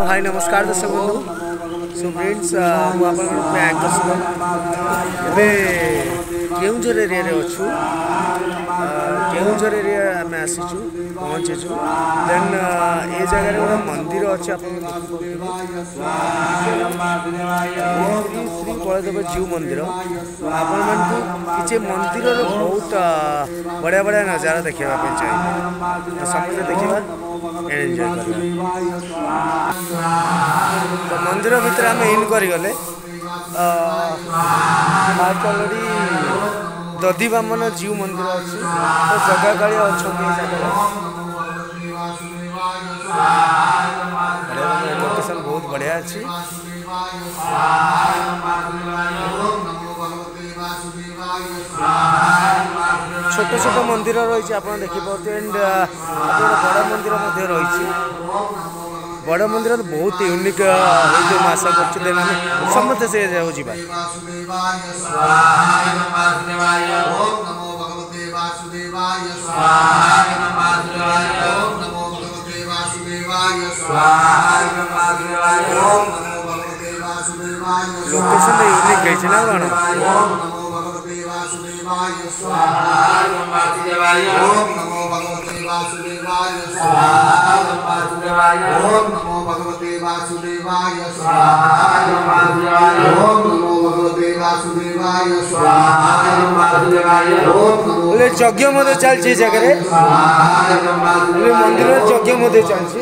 हाय नमस्कार दर्शक बंधु सो फ्रेंड्स केउझर एरिया रे अच्छु केउझर एरिया आम आसीचु पहुँचीचु देन ए जगह गोटे मंदिर अच्छे श्री बलदेव जीव मंदिर आपण किसी मंदिर बहुत बढ़िया बढ़िया नजारा देखा चाहिए समझे देखा एंजॉय तो मंदिर भितर आम इन करगले ऑलरेडी दधी बामन जीव मंदिर अच्छी तो जगह काली अच्छा लोकेशन बहुत बढ़िया अच्छी छोट छोट मंदिर रही आप देखिए एंड बड़ मंदिर रही बड़ मंदिर तो बहुत यूनिक आशा कर समस्त से जावा लोकेशन यूनिक है ना कौन यज्ञ मध्य चलती जगह मंदिर यज्ञ मध्य चलती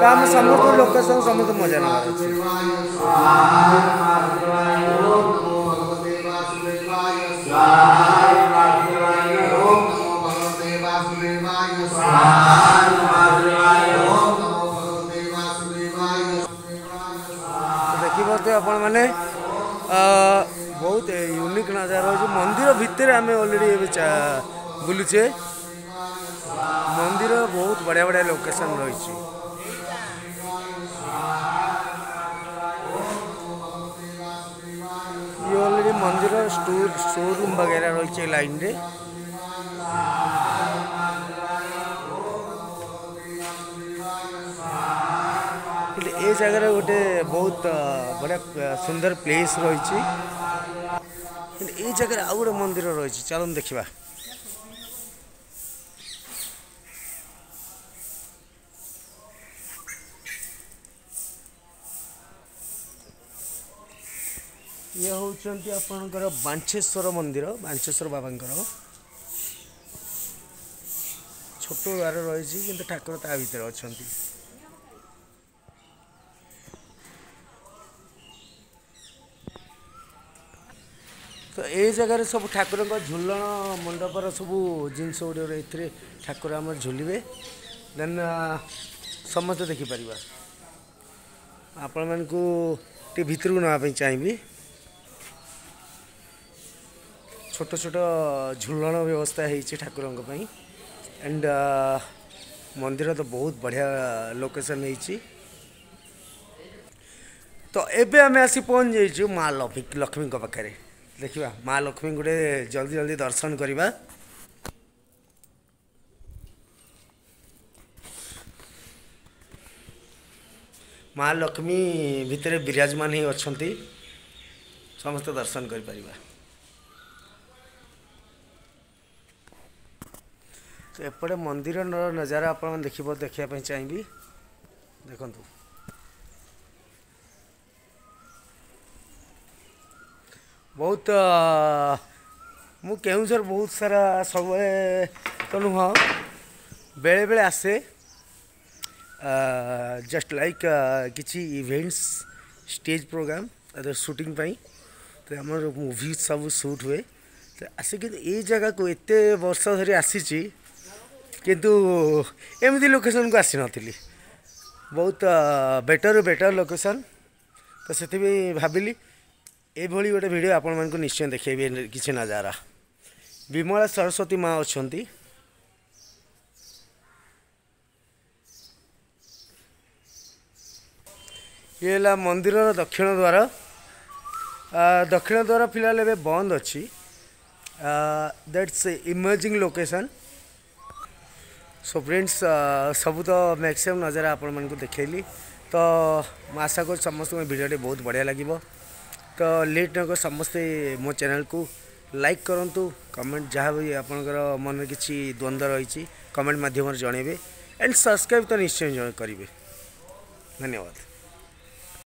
आम समस्त लोकेशन समस्त मजा देखिए आपण मैंने बहुत यूनिक नजारा हो मंदिर भितर आम ऑलरेडी बुलुचे मंदिर बहुत बढ़िया बढ़िया लोकेशन रही ये ऑलरेडी मंदिर शोरूम वगैरह रही लाइन रे ए जगह गोटे बहुत बढ़िया सुंदर प्लेस रही ए जगह आउ गोटे मंदिर रही चलो देखा ये होचंती आपनकर बांचेश्वर मंदिर बांचेश्वर बाबांकर छोट द्वार रही कि ठाकुर ता भीतर अच्छा तो ये जगह सब ठाकुर झुलन मंडपर सब जिनस गुड़ ठाकुर आम झुलिबे देन समस्त देखिपर आपण मानकू टी भीतर को नापी चाहिए छोट छोट झुलन व्यवस्था है ठाकुर एंड मंदिर तो बहुत बढ़िया लोकेशन है तो एबे आम आसी पहुँच जाइए माँ लक्ष्मी पाखे देखा माँ लक्ष्मी गोटे जल्दी जल्दी दर्शन करवा माँ लक्ष्मी भितर विराजमान ही अच्छा समस्त दर्शन कर परिबा तो एपटे मंदिर नजारा आप देखापी चाहिए देखु बहुत मु केउझर बहुत सारा सब तो नुह बेले बेले आसे जस्ट लाइक किसी events stage programme other shooting पाई तो आम मूवी सब शूट हुए तो आसिक ये जगह को एत वर्ष धरी आसी किंतु एमती लोकेशन को आसी नी बहुत बेटर लोकेशन तो से भाविली ये गोटे वीडियो आपण मानक निश्चय देखेबी किसी नजारा विमला सरस्वती माँ अच्छा ये मंदिर दक्षिण द्वार दक्षिण द्वार फिलहाल एवं बंद अच्छी that's emerging location. So friends सब तो मैक्सिमम नज़ारा आपण मानक देखली तो आशा कर समस्त भिडियो बहुत बढ़िया लगे। तो लेट न कर समस्ते मो चैनल को लाइक करूँ कमेंट जहाँ भी आपंकर मन किसी द्वंद्व रही कमेंट मध्यम जनइबे एंड सब्सक्राइब तो निश्चय करेंगे। धन्यवाद।